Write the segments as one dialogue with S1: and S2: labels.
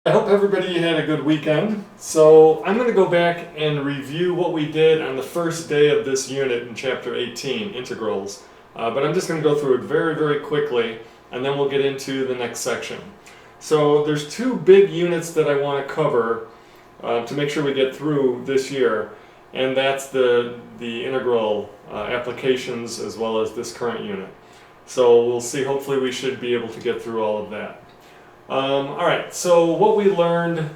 S1: I hope everybody had a good weekend. So I'm going to go back and review what we did on the first day of this unit in Chapter 18, Integrals. But I'm just going to go through it very, very quickly, and then we'll get into the next section. So there's two big units that I want to cover to make sure we get through this year, and that's the integral applications as well as this current unit. So we'll see, hopefully we should be able to get through all of that. Alright, so what we learned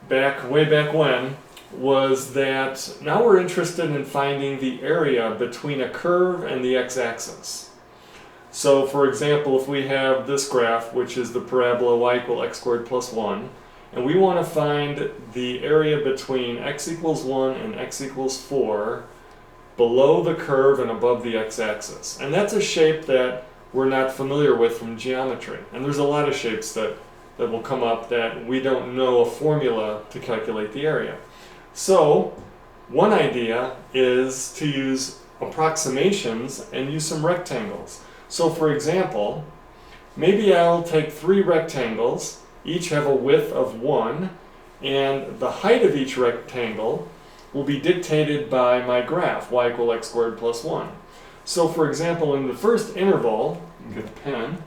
S1: way back when was that now we're interested in finding the area between a curve and the x-axis. So for example, if we have this graph, which is the parabola y equal x squared plus 1, and we want to find the area between x equals 1 and x equals 4 below the curve and above the x-axis. And that's a shape that we're not familiar with from geometry. And there's a lot of shapes that will come up that we don't know a formula to calculate the area. So one idea is to use approximations and use some rectangles. So for example, maybe I'll take 3 rectangles, each have a width of 1, and the height of each rectangle will be dictated by my graph, y equal x squared plus 1. So for example, in the first interval, get a pen,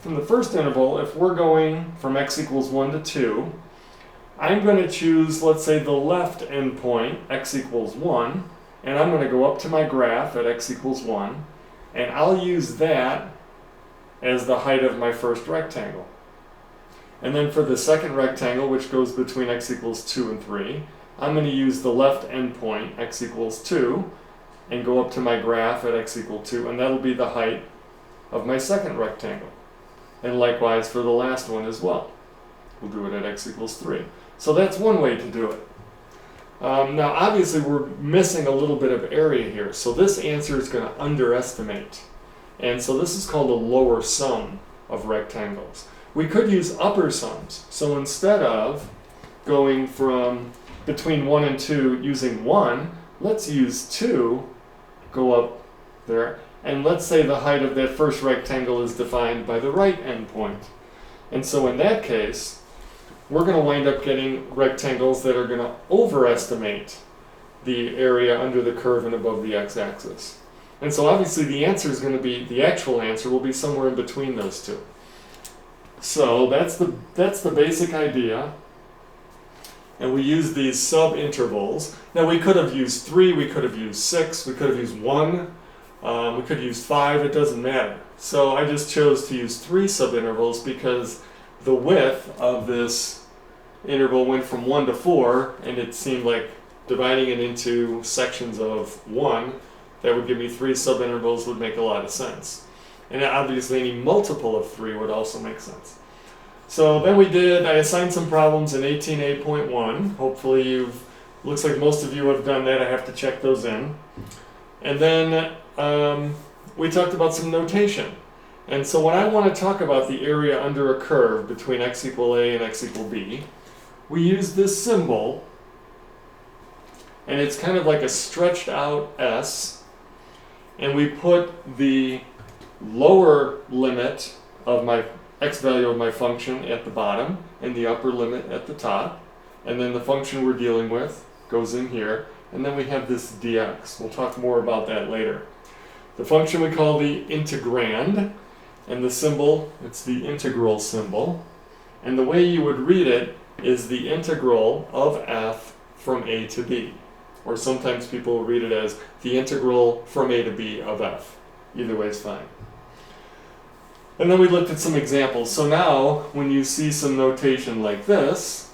S1: from the first interval, if we're going from x equals 1 to 2, I'm going to choose, let's say, the left endpoint, x equals 1, and I'm going to go up to my graph at x equals 1, and I'll use that as the height of my first rectangle. And then for the second rectangle, which goes between x equals 2 and 3, I'm going to use the left endpoint, x equals 2, and go up to my graph at x equals 2, and that'll be the height of my second rectangle. And likewise for the last one as well. We'll do it at x equals 3. So that's one way to do it. Now obviously we're missing a little bit of area here, so this answer is going to underestimate. And so this is called a lower sum of rectangles. We could use upper sums. So instead of going from between 1 and 2 using 1, let's use 2, go up there, and let's say the height of that first rectangle is defined by the right endpoint. And so in that case, we're going to wind up getting rectangles that are going to overestimate the area under the curve and above the x-axis. And so obviously the answer is going to be, the actual answer will be somewhere in between those two. So that's the basic idea. And we use these sub-intervals. Now we could have used 3, we could have used 6, we could have used 1, we could use 5, it doesn't matter. So I just chose to use 3 sub-intervals because the width of this interval went from 1 to 4, and it seemed like dividing it into sections of 1, that would give me 3 sub-intervals would make a lot of sense. And obviously any multiple of 3 would also make sense. So then I assigned some problems in 18A.1. Hopefully looks like most of you have done that. I have to check those in. And then we talked about some notation. And so when I want to talk about the area under a curve between x equal a and x equal b, we use this symbol, and it's kind of like a stretched out S, and we put the lower limit of my x value of my function at the bottom and the upper limit at the top, and then the function we're dealing with goes in here, and then we have this dx. We'll talk more about that later. The function we call the integrand, and the symbol, it's the integral symbol, and the way you would read it is the integral of f from a to b, or sometimes people read it as the integral from a to b of f. Either way is fine. And then we looked at some examples. So now, when you see some notation like this,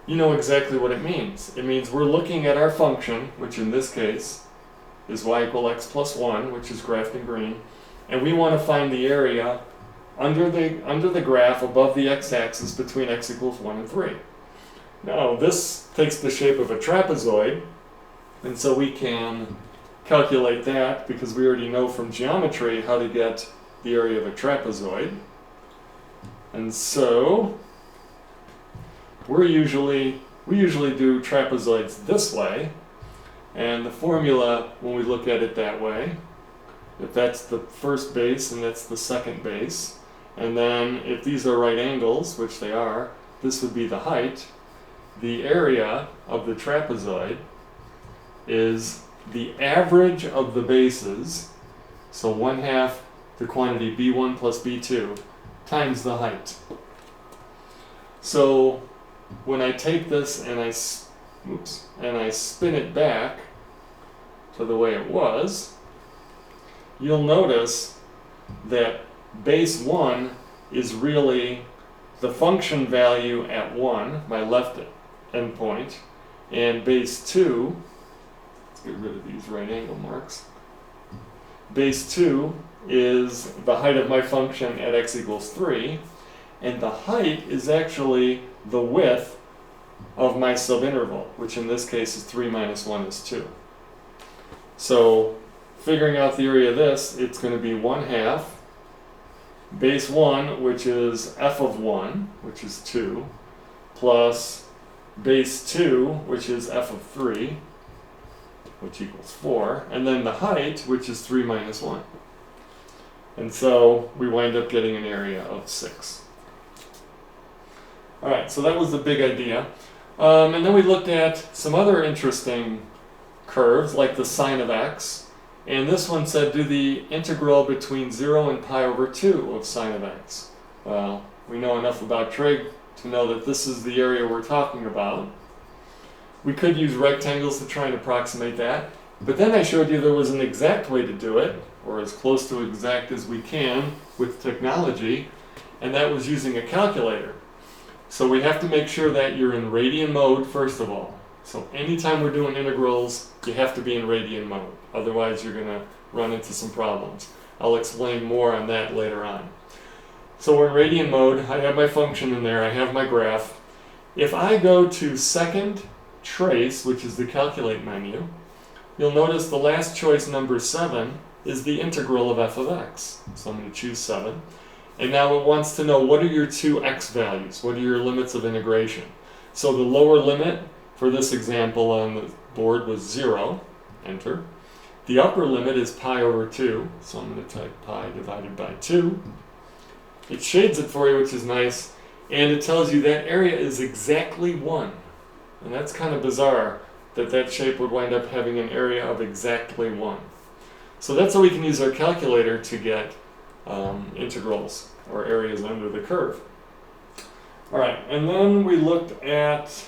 S1: you know exactly what it means. It means we're looking at our function, which in this case is y equal x plus 1, which is graphed in green, and we want to find the area under the graph above the x-axis between x equals 1 and 3. Now, this takes the shape of a trapezoid, and so we can calculate that because we already know from geometry how to get the area of a trapezoid. And so we usually do trapezoids this way, and the formula when we look at it that way, if that's the first base and that's the second base, And then if these are right angles, which they are, this would be the height. The area of the trapezoid is the average of the bases, so 1/2 the quantity b1 plus b2 times the height. So when I take this and I spin it back to the way it was, you'll notice that base 1 is really the function value at 1, my left endpoint, and base 2, let's get rid of these right angle marks, base 2 is the height of my function at x equals 3, and the height is actually the width of my subinterval, which in this case is 3 minus 1 is 2. So figuring out the area of this, it's going to be 1/2 base 1, which is f of 1, which is 2, plus base 2, which is f of 3, which equals 4, and then the height, which is 3 minus 1. And so we wind up getting an area of 6. Alright, so that was the big idea. And then we looked at some other interesting curves, like the sine of x. And this one said, do the integral between 0 and pi over 2 of sine of x. Well, we know enough about trig to know that this is the area we're talking about. We could use rectangles to try and approximate that. But then I showed you there was an exact way to do it, or as close to exact as we can with technology, and that was using a calculator. So we have to make sure that you're in radian mode first of all. So anytime we're doing integrals, you have to be in radian mode. Otherwise you're going to run into some problems. I'll explain more on that later on. So we're in radian mode. I have my function in there. I have my graph. If I go to second trace, which is the calculate menu, you'll notice the last choice, number 7, is the integral of f of x. So I'm going to choose 7. And now it wants to know, what are your two x values? What are your limits of integration? So the lower limit for this example on the board was 0. Enter. The upper limit is pi over 2. So I'm going to type pi divided by 2. It shades it for you, which is nice. And it tells you that area is exactly 1. And that's kind of bizarre that that shape would wind up having an area of exactly 1. So that's how we can use our calculator to get integrals or areas under the curve. Alright, and then we looked at,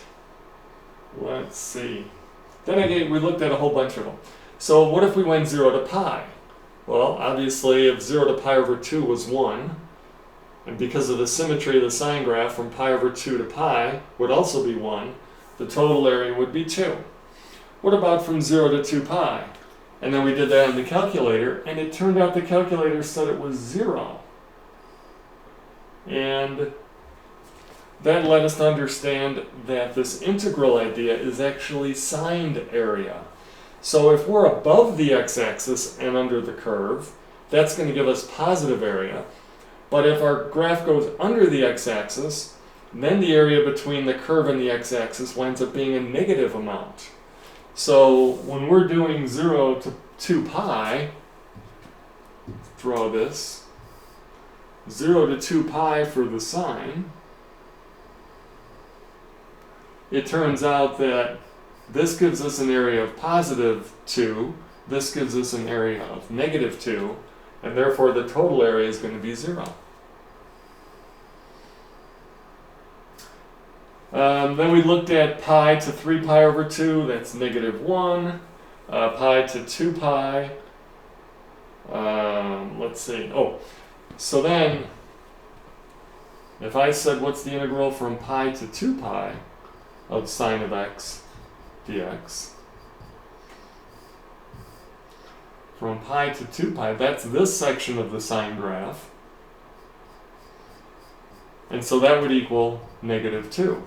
S1: let's see, we looked at a whole bunch of them. So what if we went 0 to pi? Well, obviously if 0 to pi over 2 was 1, and because of the symmetry of the sine graph from pi over 2 to pi would also be 1, the total area would be 2. What about from 0 to 2 pi? And then we did that on the calculator, and it turned out the calculator said it was 0. And that led us to understand that this integral idea is actually signed area. So if we're above the x-axis and under the curve, that's going to give us positive area. But if our graph goes under the x-axis, then the area between the curve and the x-axis winds up being a negative amount. So when we're doing 0 to 2 pi, draw this, 0 to 2 pi for the sine, it turns out that this gives us an area of positive 2, this gives us an area of negative 2, and therefore the total area is going to be 0. Then we looked at pi to 3 pi over 2, that's negative 1. Pi to 2 pi, let's see, so then if I said what's the integral from pi to 2 pi of sine of x dx, from pi to 2 pi, that's this section of the sine graph, and so that would equal negative 2.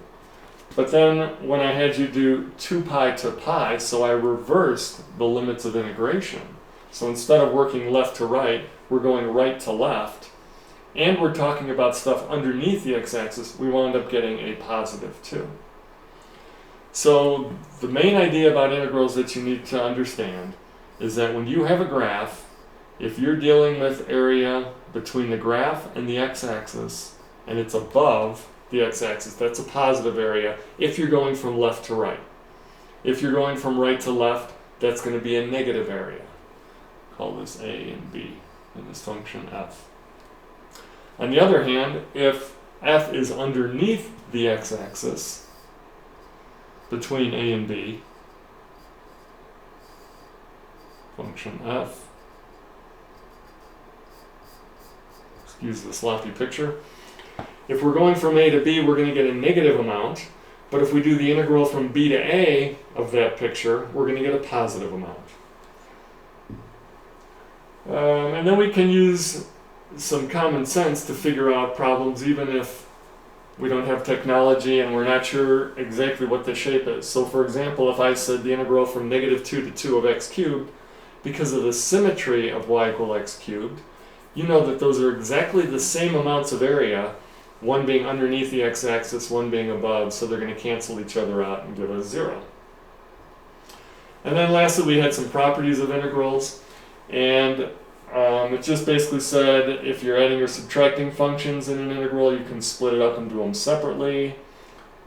S1: But then when I had you do 2 pi to pi, so I reversed the limits of integration. So instead of working left to right, we're going right to left. And we're talking about stuff underneath the x-axis, we wound up getting a positive 2. So the main idea about integrals that you need to understand is that when you have a graph if you're dealing with area between the graph and the x-axis, and it's above the x-axis, that's a positive area if you're going from left to right. If you're going from right to left, that's going to be a negative area. Call this a and b in this function f. On the other hand, if f is underneath the x-axis, between a and b, function f, excuse the sloppy picture. If we're going from a to b, we're going to get a negative amount, but if we do the integral from b to a of that picture, we're going to get a positive amount. And then we can use some common sense to figure out problems even if we don't have technology and we're not sure exactly what the shape is. So for example, if I said the integral from -2 to 2 of x cubed, because of the symmetry of y equal x cubed, you know that those are exactly the same amounts of area, one being underneath the x-axis, one being above, so they're going to cancel each other out and give us 0. And then lastly, we had some properties of integrals, and it just basically said if you're adding or subtracting functions in an integral, you can split it up and do them separately.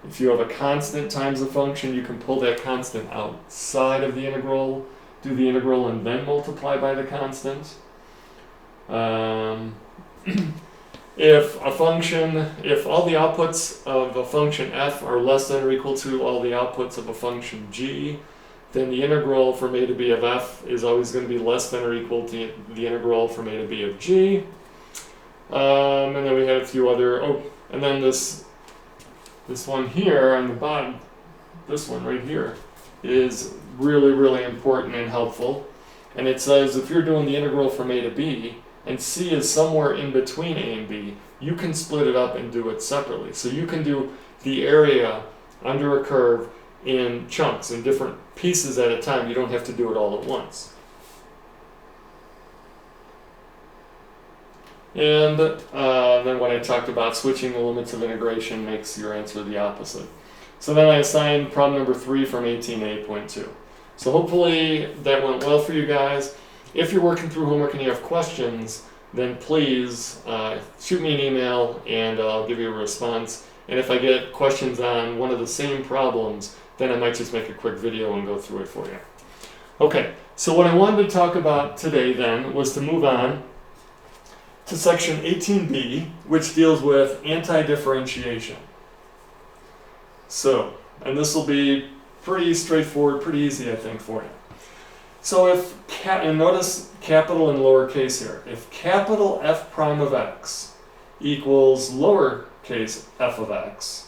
S1: If you have a constant times a function, you can pull that constant outside of the integral, do the integral, and then multiply by the constant. If all the outputs of a function f are less than or equal to all the outputs of a function g, then the integral from a to b of f is always going to be less than or equal to the integral from a to b of g. And then we had a few other, and then this one here on the bottom, this one right here, is really, really important and helpful. And it says if you're doing the integral from a to b, and c is somewhere in between a and b, you can split it up and do it separately. So you can do the area under a curve in chunks, in different pieces at a time. You don't have to do it all at once. And then when I talked about switching the limits of integration makes your answer the opposite. So then I assigned problem number 3 from 18a.2. So hopefully that went well for you guys. If you're working through homework and you have questions, then please shoot me an email and I'll give you a response. And if I get questions on one of the same problems, then I might just make a quick video and go through it for you. Okay, so what I wanted to talk about today then was to move on to section 18b, which deals with antidifferentiation. So, and this will be pretty straightforward, pretty easy, I think, for you. So if, and notice capital and lowercase here, if capital F prime of x equals lowercase f of x,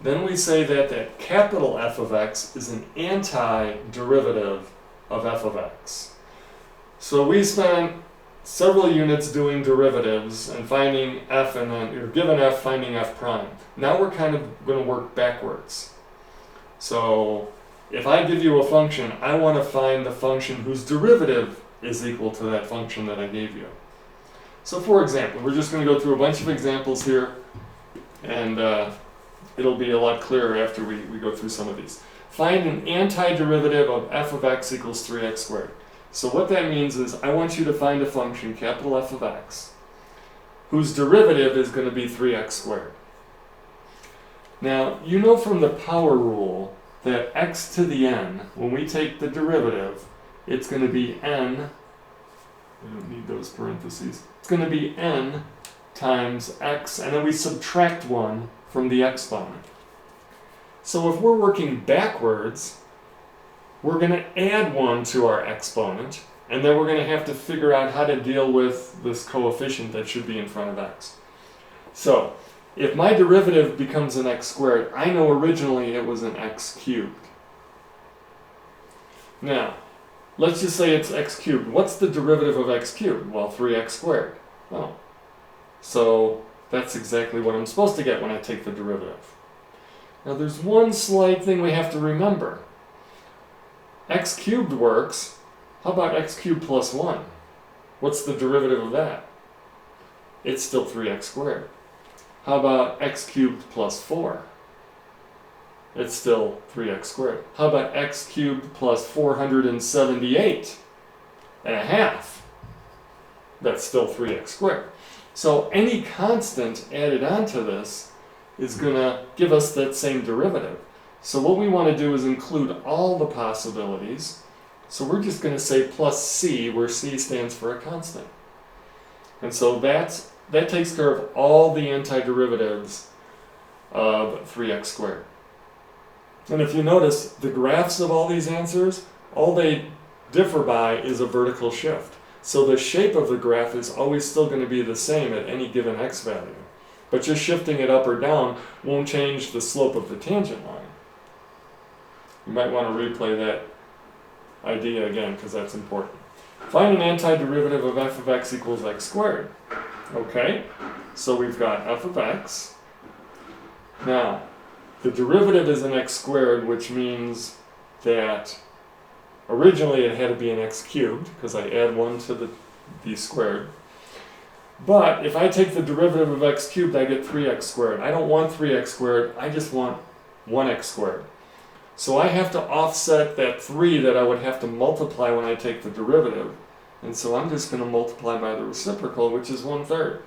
S1: then we say that capital F of x is an antiderivative of f of x. So we spent several units doing derivatives and finding f, and then, or given f, finding f prime. Now we're kind of going to work backwards. So if I give you a function, I want to find the function whose derivative is equal to that function that I gave you. So for example, we're just going to go through a bunch of examples here, and it'll be a lot clearer after we go through some of these. Find an antiderivative of f of x equals 3x squared. So what that means is I want you to find a function, capital F of x, whose derivative is going to be 3x squared. Now, you know from the power rule that x to the n, when we take the derivative, it's going to be n, I don't need those parentheses, it's going to be n times x, and then we subtract 1 from the exponent. So if we're working backwards, we're going to add 1 to our exponent, and then we're going to have to figure out how to deal with this coefficient that should be in front of x. So, if my derivative becomes an x squared, I know originally it was an x cubed. Now, let's just say it's x cubed. What's the derivative of x cubed? Well, 3x squared. Oh. So, that's exactly what I'm supposed to get when I take the derivative. Now, there's one slight thing we have to remember. X cubed works. How about x cubed plus 1? What's the derivative of that? It's still 3x squared. How about x cubed plus 4? It's still 3x squared. How about x cubed plus 478 and a half? that's still 3x squared. So any constant added onto this is going to give us that same derivative. So what we want to do is include all the possibilities. So we're just going to say plus c, where c stands for a constant. And so that takes care of all the antiderivatives of 3x squared. And if you notice, the graphs of all these answers, all they differ by is a vertical shift. So the shape of the graph is always still going to be the same at any given x value. But just shifting it up or down won't change the slope of the tangent line. You might want to replay that idea again, because that's important. Find an antiderivative of f of x equals x squared. Okay, so we've got f of x. Now, the derivative is an x squared, which means that originally it had to be an x cubed, because I add 1 to the b squared. But if I take the derivative of x cubed, I get 3x squared. I don't want 3x squared, I just want 1x squared. So I have to offset that 3 that I would have to multiply when I take the derivative. And so I'm just going to multiply by the reciprocal, which is 1/3.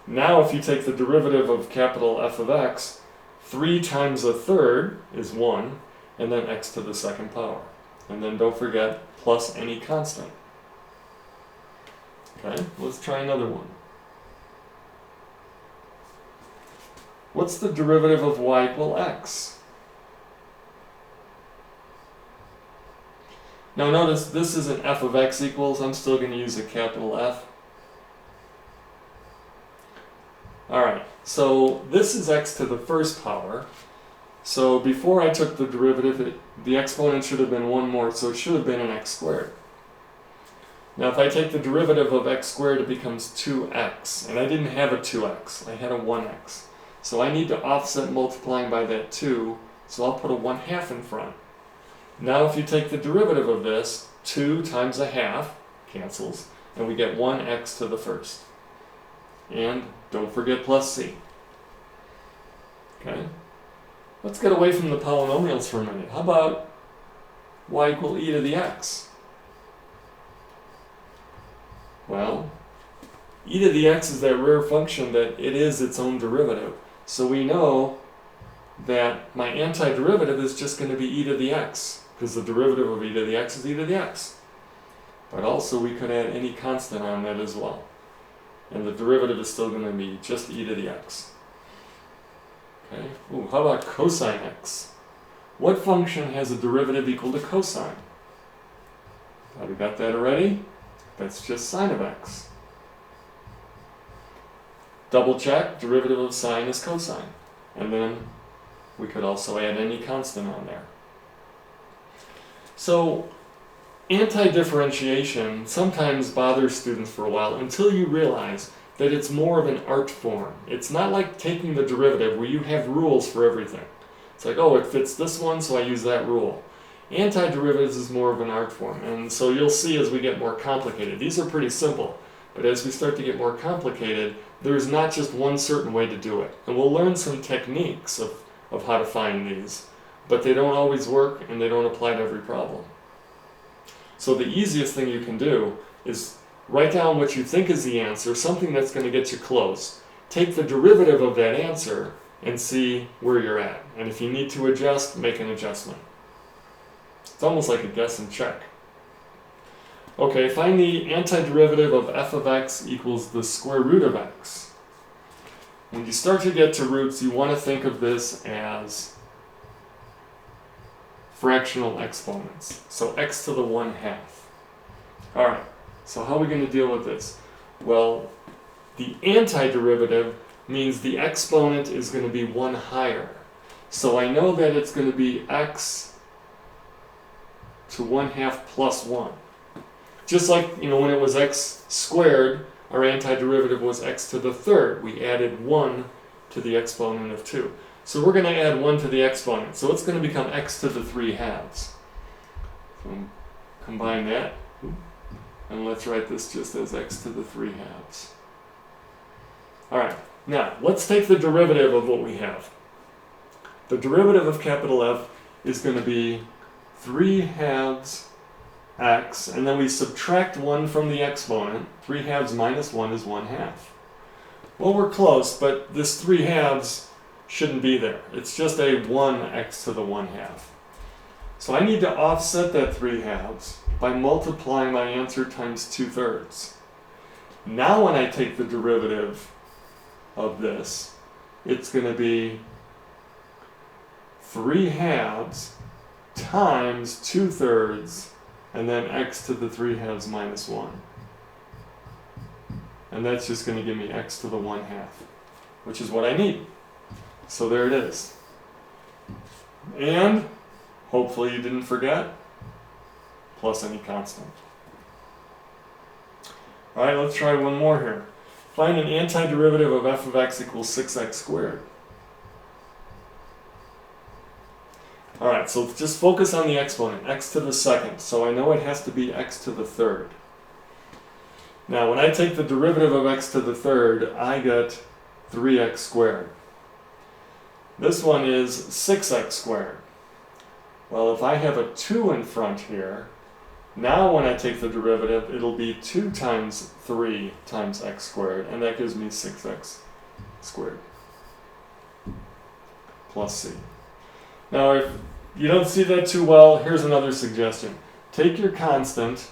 S1: Now if you take the derivative of capital F of x, 3 times 1/3 is 1, and then x to the second power. And then don't forget, plus any constant. Okay, let's try another one. What's the derivative of y equal x? Now notice, this isn't f of x equals, I'm still going to use a capital F. Alright, so this is x to the first power. So before I took the derivative, the exponent should have been 1 more, so it should have been an x squared. Now if I take the derivative of x squared, it becomes 2x. And I didn't have a 2x, I had a 1x. So I need to offset multiplying by that 2, so I'll put a 1/2 in front. Now if you take the derivative of this, 2 times 1/2 cancels, and we get 1x to the first. And don't forget plus c. Okay? Let's get away from the polynomials for a minute. How about y equal e to the x? Well, e to the x is that rare function that it is its own derivative. So we know that my antiderivative is just going to be e to the x, because the derivative of e to the x is e to the x. But also we could add any constant on that as well. And the derivative is still going to be just e to the x. Okay. Ooh, how about cosine x? What function has a derivative equal to cosine? Have we got that already? That's just sine of x. Double check, derivative of sine is cosine. And then we could also add any constant on there. So, antidifferentiation sometimes bothers students for a while until you realize that it's more of an art form. It's not like taking the derivative where you have rules for everything. It's like, oh, it fits this one, so I use that rule. Antiderivatives is more of an art form, and so you'll see as we get more complicated. These are pretty simple, but as we start to get more complicated, there's not just one certain way to do it. And we'll learn some techniques of how to find these, but they don't always work and they don't apply to every problem. So the easiest thing you can do is write down what you think is the answer, something that's going to get you close. Take the derivative of that answer and see where you're at. And if you need to adjust, make an adjustment. It's almost like a guess and check. Okay, find the antiderivative of f of x equals the square root of x. When you start to get to roots, you want to think of this as fractional exponents. So x to the 1/2. Alright, so how are we going to deal with this? Well, the antiderivative means the exponent is going to be 1 higher. So I know that it's going to be x to 1/2 plus 1. Just like, when it was x squared, our antiderivative was x to the 3rd. We added 1 to the exponent of 2. So we're going to add 1 to the exponent. So it's going to become x to the 3/2. So combine that. And let's write this just as x to the 3/2. Alright, now let's take the derivative of what we have. The derivative of capital F is going to be 3/2 x, and then we subtract 1 from the exponent. 3/2 minus 1 is 1/2. Well, we're close, but this 3/2 shouldn't be there. It's just a 1x to the 1/2. So I need to offset that 3/2 by multiplying my answer times 2/3. Now when I take the derivative of this, it's going to be 3/2 times 2/3 and then x to the 3/2 minus 1. And that's just going to give me x to the 1/2, which is what I need. So there it is. And hopefully you didn't forget, plus any constant. All right, let's try one more here. Find an antiderivative of f of x equals 6x squared. All right, so just focus on the exponent, x to the second. So I know it has to be x to the third. Now, when I take the derivative of x to the third, I get 3x squared. This one is 6x squared. Well, if I have a 2 in front here, now when I take the derivative, it'll be 2 times 3 times x squared, and that gives me 6x squared plus c. Now, if you don't see that too well, here's another suggestion. Take your constant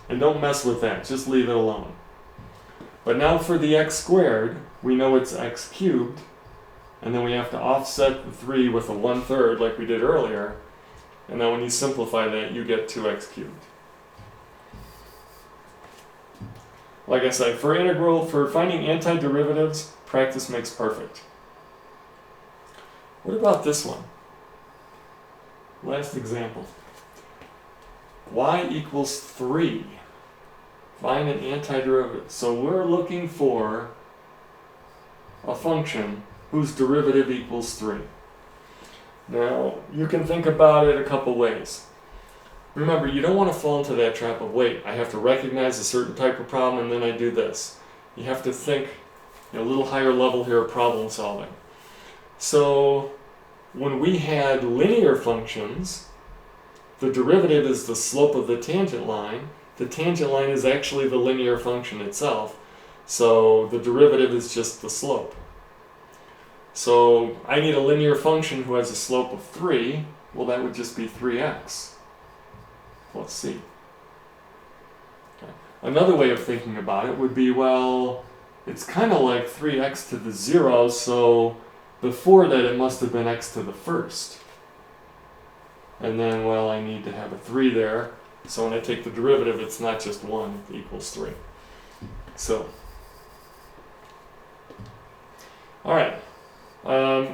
S1: and don't mess with that, just leave it alone. But now for the x squared, we know it's x cubed, and then we have to offset the 3 with a 1/3 like we did earlier, and then when you simplify that, you get 2x cubed. Like I said, for finding antiderivatives, practice makes perfect. What about this one? Last example. Y equals 3. Find an antiderivative. So we're looking for a function whose derivative equals 3. Now, you can think about it a couple ways. Remember, you don't want to fall into that trap of, wait, I have to recognize a certain type of problem and then I do this. You have to think a little higher level here of problem solving. So, when we had linear functions, the derivative is the slope of the tangent line. The tangent line is actually the linear function itself. So the derivative is just the slope. So I need a linear function who has a slope of 3. Well, that would just be 3x plus c. Okay. Another way of thinking about it would be, well, it's kind of like 3x to the 0, so before that it must have been x to the first. And then, well, I need to have a 3 there. So when I take the derivative, it's not just 1, it equals 3. So, all right.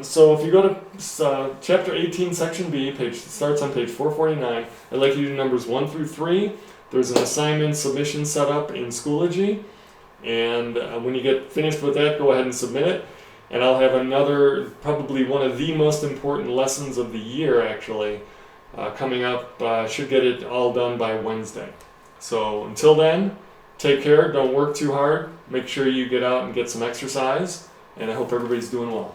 S1: So if you go to chapter 18, section B, starts on page 449. I'd like you to do numbers 1 through 3. There's an assignment submission set up in Schoology. And when you get finished with that, go ahead and submit it. And I'll have another, probably one of the most important lessons of the year, actually, coming up. Should get it all done by Wednesday. So until then, take care. Don't work too hard. Make sure you get out and get some exercise. And I hope everybody's doing well.